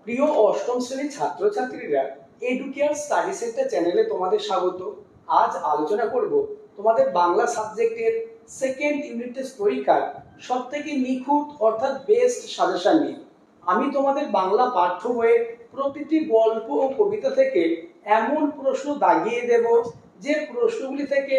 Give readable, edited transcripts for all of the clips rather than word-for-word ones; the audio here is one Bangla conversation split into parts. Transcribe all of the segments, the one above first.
প্রিয় অষ্টম শ্রেণীর ছাত্রছাত্রীরা, এডুকেয়ার স্টাডি সেন্টার চ্যানেলে তোমাদের স্বাগত। আজ আলোচনা করব তোমাদের বাংলা সাবজেক্টের সেকেন্ড ইউনিট টেস্ট পরীক্ষার সবথেকে নিখুঁত অর্থাৎ বেস্ট সাজেশন নিয়ে। আমি তোমাদের বাংলা পাঠ্য বইয়ের প্রতিটি গল্প ও কবিতা থেকে এমন প্রশ্ন দাগিয়ে দেব যে প্রশ্নগুলি থেকে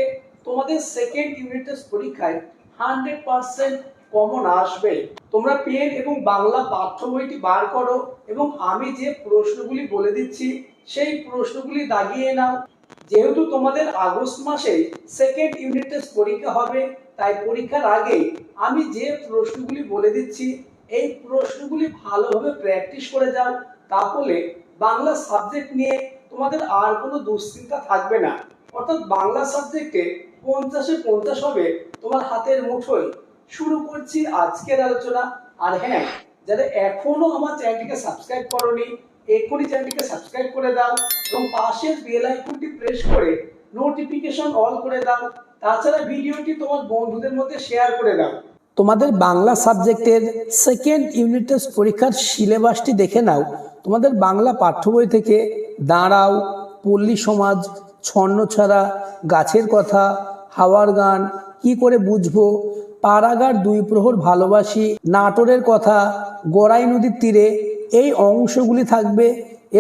তোমাদের সেকেন্ড ইউনিট টেস্ট পরীক্ষায় 100% কমন আসবে। তোমরা পেন এবং বাংলা পাঠ্য বইটি বার করো এবং আমি যে প্রশ্নগুলি বলে দিচ্ছি সেই প্রশ্নগুলি দাগিয়ে নাও। যেহেতু তোমাদের আগস্ট মাসে সেকেন্ড ইউনিট টেস্ট পরীক্ষা হবে, তাই পরীক্ষার আগে আমি যে প্রশ্নগুলি বলে দিচ্ছি এই প্রশ্নগুলি ভালোভাবে প্র্যাকটিস করে যাও, তাহলে বাংলা সাবজেক্ট নিয়ে তোমাদের আর কোনো দুশ্চিন্তা থাকবে না। অর্থাৎ বাংলা সাবজেক্টে 50-এ 50 হবে তোমার হাতের মুঠোয়। শুরু করছি আজকের আলোচনা। আর হ্যাঁ, যারা এখনো আমার চ্যানেলটিকে সাবস্ক্রাইব করোনি, এক্ষুনি চ্যানেলটিকে সাবস্ক্রাইব করে দাও এবং পাশের বেল আইকনটি প্রেস করে নোটিফিকেশন অল করে দাও। তাছাড়া ভিডিওটি তোমার বন্ধুদের মধ্যে শেয়ার করে দাও। তোমাদের বাংলা সাবজেক্টের সেকেন্ড ইউনিট টেস্ট পরীক্ষার সিলেবাসটি দেখে নাও। তোমাদের বাংলা পাঠ্য বই থেকে দাঁড়াও, পল্লী সমাজ, ছন্নছাড়া, গাছের কথা, হাওয়ার গান, কি করে বুঝবো, পাড়াগার দুই প্রহর ভালোবাসি, নাটোরের কথা, গড়াই নদীর তীরে, এই অংশগুলি থাকবে।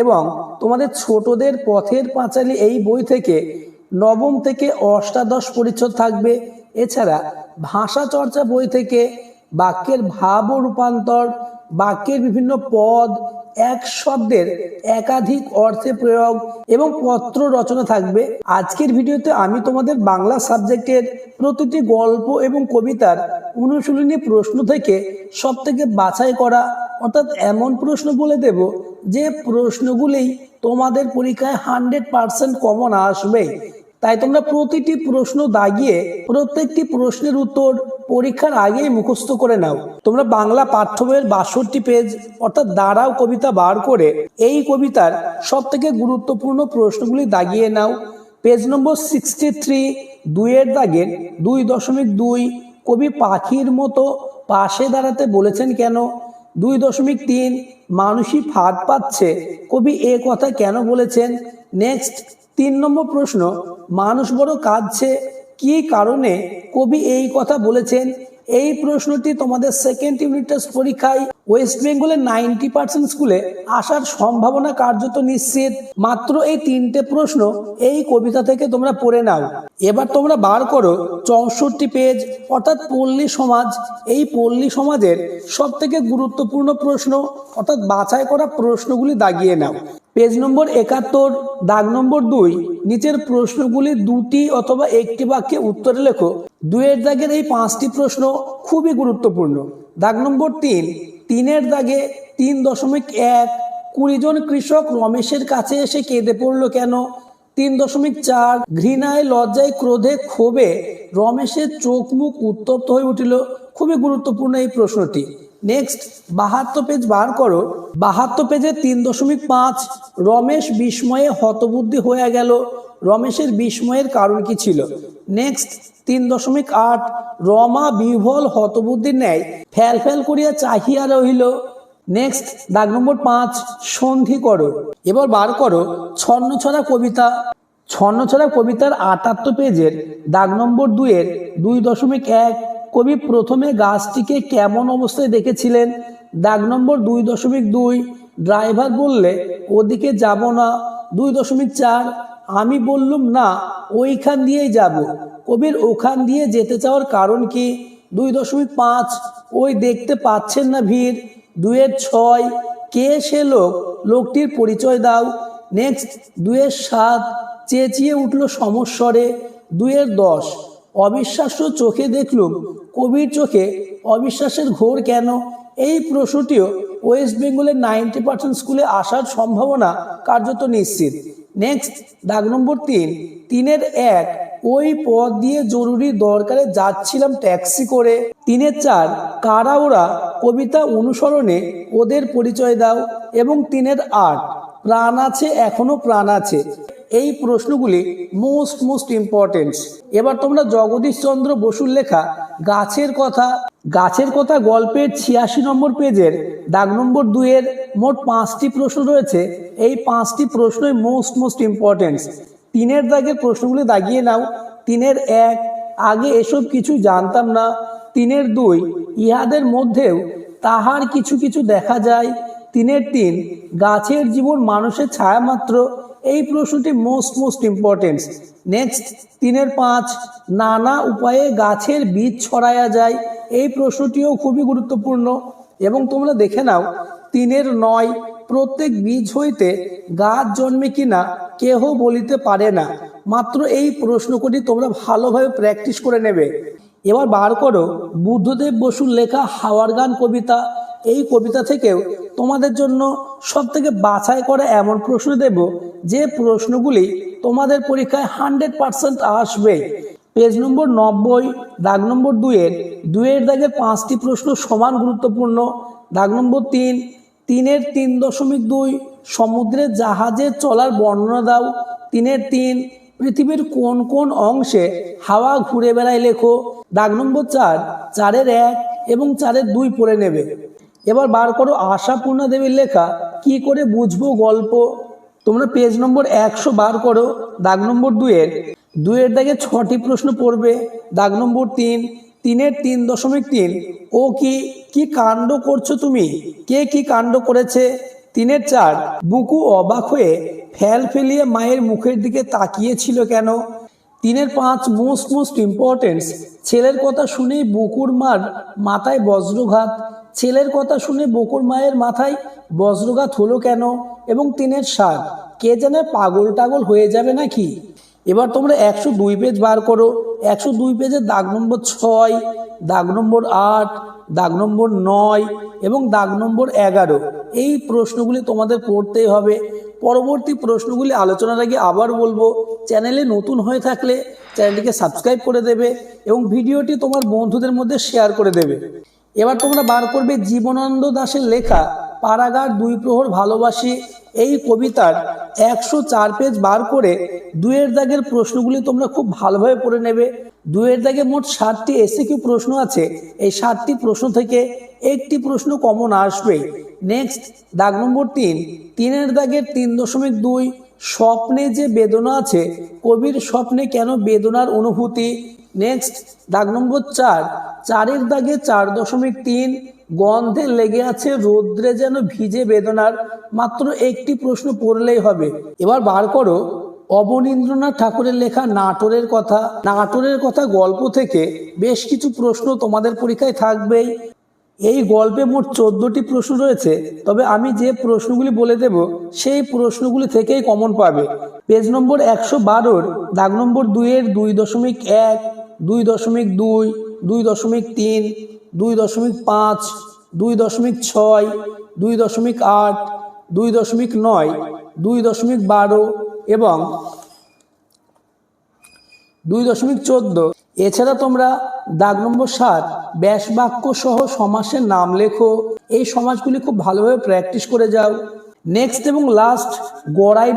এবং তোমাদের ছোটদের পথের পাঁচালী এই বই থেকে নবম থেকে অষ্টাদশ পরিচ্ছদ থাকবে। এছাড়া ভাষা চর্চা বই থেকে বাক্যের ভাব ও রূপান্তর, বাক্যের বিভিন্ন পদ, এক শব্দের একাধিক অর্থে প্রয়োগ এবং পত্র রচনা থাকবে। আজকের ভিডিওতে আমি তোমাদের বাংলা সাবজেক্টের প্রতিটি গল্প এবং কবিতার অনুশীলনী প্রশ্ন থেকে সবথেকে বাছাই করা অর্থাৎ এমন প্রশ্ন বলে দেব যে প্রশ্নগুলি তোমাদের পরীক্ষায় 100% কমন আসবে। তাই তোমরা প্রতিটি প্রশ্ন দাগিয়ে প্রত্যেকটি প্রশ্নের উত্তর পরীক্ষার আগেই মুখস্থ করে নাও। তোমরা বাংলা পাঠ্য বইয়ের 62 পেজ অর্থাৎ দাঁড়াও কবিতা বার করে এই কবিতার সব থেকে গুরুত্বপূর্ণ প্রশ্নগুলি দাগিয়ে নাও। পেজ নম্বর 63, 2-এর দাগের 2.2 কবি পাখির মতো পাশে দাঁড়াতে বলেছেন কেন। 2.3 মানুষই ফাঁদ পাচ্ছে, কবি এ কথা কেন বলেছেন। নেক্সট 3 নম্বর প্রশ্ন, মানুষ বড় কাঁদছে, কি কারণে কবি এই কথা বলেছেন। এই প্রশ্নটি তোমাদের সেকেন্ড ইউনিট টেস্ট পরীক্ষায় ওয়েস্ট বেঙ্গলের 90% স্কুলে আসার সম্ভাবনা কার্যত নিশ্চিত। মাত্র এই 3টে প্রশ্ন এই কবিতা থেকে তোমরা পড়ে নাও। এবার তোমরা বার করো 64 পেজ অর্থাৎ পল্লী সমাজ। এই পল্লী সমাজের সব থেকে গুরুত্বপূর্ণ প্রশ্ন অর্থাৎ বাছাই করা প্রশ্নগুলি দাগিয়ে নাও। পেজ নম্বর 71, দাগ নম্বর 2, নিচের প্রশ্নগুলি 2টি অথবা 1টি বাক্যে উত্তরে লেখো। 2-এর দাগের এই 5টি প্রশ্ন খুবই গুরুত্বপূর্ণ। দাগ নম্বর 3, 3-এর দাগে 3.1 20 জন কৃষক রমেশের কাছে এসে কেঁদে পড়ল কেন। 3.4 ঘৃণায় লজ্জায় ক্রোধে ক্ষোভে রমেশের চোখ মুখ উত্তপ্ত হয়ে উঠিল। খুবই গুরুত্বপূর্ণ এই প্রশ্নটি। নেক্সট 72 পেজ বার করো। 72 পেজে 3.5 রমেশ বিস্ময়ে হতবুদ্ধি হয়ে গেল। রমেশের বিস্ময়ের কারণ কি ছিল। নেক্সট 3.8 রমা বিহ্বল হতবুদ্ধির ন্যায় ফ্যাল ফ্যাল করিয়া চাহিয়া রহিল। নেক্সট দাগ নম্বর 5 সন্ধি করো। এবার বার করো ছন্নছাড়া কবিতা। ছন্নছাড়া কবিতার 78 পেজের দাগ নম্বর 2-এর 2.1 কবি প্রথমে গাছটিকে কেমন অবস্থায় দেখেছিলেন। দাগ নম্বর 2.2 ড্রাইভার বললে ওদিকে যাব না। 2.4 আমি বললুম না ওইখান দিয়েই যাব, কবির ওখান দিয়ে যেতে চাওয়ার কারণ কি। 2.5 ওই দেখতে পাচ্ছেন না ভিড়। 2.6 কে সে লোক, লোকটির পরিচয় দাও। নেক্সট 2.7 চেঁচিয়ে উঠল সমস্বরে। 2.10 অবিশ্বাস্য চোখে দেখলুম, কবির চোখে অবিশ্বাসের ঘোর কেন। এই প্রশ্নটিও ওয়েস্ট বেঙ্গলের 90% স্কুলে আসার সম্ভাবনা কার্যত নিশ্চিত। নেক্সট দাগ নম্বর 3, 3-1 ওই পথ দিয়ে জরুরি দরকারে যাচ্ছিলাম ট্যাক্সি করে। 3-4 কারা ওরা, কবিতা অনুসরণে ওদের পরিচয় দাও। এবং 3-8 প্রাণ আছে এখনো প্রাণ আছে। এই প্রশ্নগুলি মোস্ট ইম্পর্টেন্ট। এবার তোমরা জগদীশ চন্দ্র বসুর লেখা গাছের কথা গাছের কথা গল্পের 86 নম্বর পেজের দাগ নম্বর 2-এর মোট 5টি প্রশ্ন রয়েছে। এই 5টি প্রশ্নই মোস্ট ইম্পর্টেন্ট। 3-এর দাগের প্রশ্নগুলি দাগিয়ে নাও। 3-এর 1, আগে এসব কিছু জানতাম না। 3-এর 2, ইহাদের মধ্যেও তাহার কিছু কিছু দেখা যায়। 3-এর 3, গাছের জীবন মানুষের ছায়া মাত্র। এই প্রশ্নটি মোস্ট ইম্পর্টেন্ট। নেক্সট 3-এর 5, নানা উপায়ে গাছের বীজ ছড়ায়া যায়। এই প্রশ্নটিও খুবই গুরুত্বপূর্ণ। এবং তোমরা দেখে নাও 3-এর 9, প্রত্যেক বীজ হইতে গাছ জন্মে কিনা কেহ বলিতে পারে না। মাত্র এই প্রশ্নটি তোমরা ভালোভাবে প্র্যাকটিস করে নেবে। এবার বার করো বুদ্ধদেব বসুর লেখা হাওয়ার গান কবিতা। এই কবিতা থেকেও তোমাদের জন্য সব থেকে বাছাই করা এমন প্রশ্ন দেব যে প্রশ্নগুলি তোমাদের পরীক্ষায় 100% আসবে। পেজ নম্বর 90, দাগ নম্বর 2-এর দাগের 5টি প্রশ্ন সমান গুরুত্বপূর্ণ। দাগ নম্বর 3, 3-এর 3.2, সমুদ্রে জাহাজে চলার বর্ণনা দাও। 3-এর 3, পৃথিবীর কোন কোন অংশে হাওয়া ঘুরে বেড়ায় লেখো। দাগ নম্বর 4, 4-এর 1 এবং 4-এর 2 পড়ে নেবে। এবার বার করো আশাপূর্ণা দেবীর লেখা কি করে বুঝবো গল্প। তোমরা পেজ নম্বর 100 বার করো। দাগ নম্বর 2-এর দাগে 6টি প্রশ্ন পড়বে। দাগ নম্বর 3, 3-এর 3.3, ও কি কাণ্ড করছো তুমি, কে কি কাণ্ড করেছে। 3-এর 4, বুকু অবাক হয়ে ফেল ফেলিয়ে মায়ের মুখের দিকে তাকিয়েছিল কেন। 3-এর 5, মোস্ট ইম্পর্টেন্ট, ছেলের কথা শুনেই বুকুর মার মাথায় বজ্রঘাত। ছেলের কথা শুনে বুকুর মায়ের মাথায় বজ্রঘাত হলো কেন। এবং 3-এর 7, কে জানে পাগল টাগল হয়ে যাবে নাকি। এবার তোমরা 102 পেজ বার করো। 102 পেজের দাগ নম্বর 6, দাগ নম্বর 8, দাগ নম্বর 9 এবং দাগ নম্বর 11, এই প্রশ্নগুলি তোমাদের পড়তেই হবে। পরবর্তী প্রশ্নগুলি আলোচনার আগে আবার বলবো, চ্যানেলে নতুন হয়ে থাকলে চ্যানেলটিকে সাবস্ক্রাইব করে দেবে এবং ভিডিওটি তোমার বন্ধুদের মধ্যে শেয়ার করে দেবে। এবার তোমরা বার করবে জীবনানন্দ দাশের লেখা পাড়াগার 2 প্রহর ভালোবাসি। এই কবিতার 104 পেজ বার করে 2-এর দাগের প্রশ্নগুলি তোমরা খুব ভালোভাবে পড়ে নেবে। 2-এর দাগে মোট 7টি এসিকিউ প্রশ্ন আছে। এই 7টি প্রশ্ন থেকে একটি প্রশ্ন কমন আসবে। নেক্সট দাগ নম্বর 3, 3-এর দাগের 3.2, স্বপ্নে যে বেদনা আছে কবির স্বপ্নে কেন বেদনার অনুভূতি। নেক্সট দাগ নম্বর 4, 4-এর দাগে 4.3, গন্ধে লেগে আছে রৌদ্রে যেন ভিজে বেদনার। মাত্র একটি প্রশ্ন পড়লেই হবে। এবার বার করো অবনীন্দ্রনাথ ঠাকুরের লেখা নাটোরের কথা। নাটোরের কথা গল্প থেকে বেশ কিছু প্রশ্ন তোমাদের পরীক্ষায় থাকবেই। এই গল্পে মোট 14টি প্রশ্ন রয়েছে, তবে আমি যে প্রশ্নগুলি বলে দেব সেই প্রশ্নগুলি থেকেই কমন পাবে। পেজ নম্বর 112-র দাগ নম্বর 2-এর 2.1, 2.2, 2.3, 2.5, 2.6, 2.8, 2.9, 2.12 এবং 2.14। এছাড়া তোমরা দাগ নম্বর 7 ব্যাস বাক্য সহ সমাসের নাম লেখো। এই সমাসগুলি খুব ভালোভাবে প্র্যাকটিস করে যাও। নেক্সট এবং লাস্ট গড়াই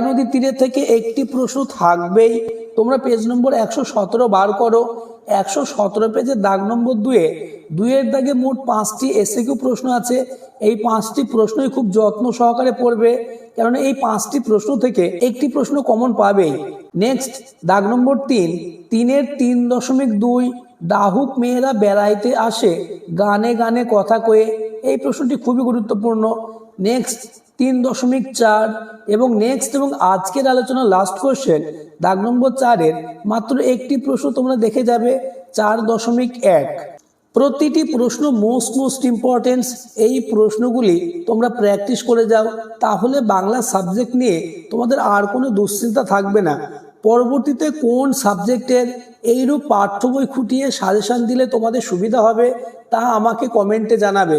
নদীর তীরে থেকে একটি প্রশ্ন থাকবেই। তোমরা পেজ নম্বর 117 বার করো। 117 পেজে দাগ নম্বর 2-এর দাগে মোট 5টি এসিকিউ প্রশ্ন আছে। এই 5টি প্রশ্নই খুব যত্ন সহকারে পড়বে, কারণ এই 5টি প্রশ্ন থেকে একটি প্রশ্ন কমন পাবেই। নেক্সট দাগ নম্বর 3-এর 3.2, ডাহুক মেয়েরা বেড়াইতে আসে গানে গানে কথা কয়ে। এই প্রশ্নটি খুবই গুরুত্বপূর্ণ। নেক্সট 3.4 এবং নেক্সট এবং আজকের আলোচনা লাস্ট কোশ্চেন দাগ নম্বর 4-এর মাত্র একটি প্রশ্ন তোমরা দেখে যাবে 4.1। প্রতিটি প্রশ্ন মোস্ট ইম্পর্টেন্স। এই প্রশ্নগুলি তোমরা প্র্যাকটিস করে যাও, তাহলে বাংলা সাবজেক্ট নিয়ে তোমাদের আর কোনো দুশ্চিন্তা থাকবে না। পরবর্তীতে কোন সাবজেক্টের এইরূপ পাঠ্য বই খুঁটিয়ে সাজেশন দিলে তোমাদের সুবিধা হবে তা আমাকে কমেন্টে জানাবে।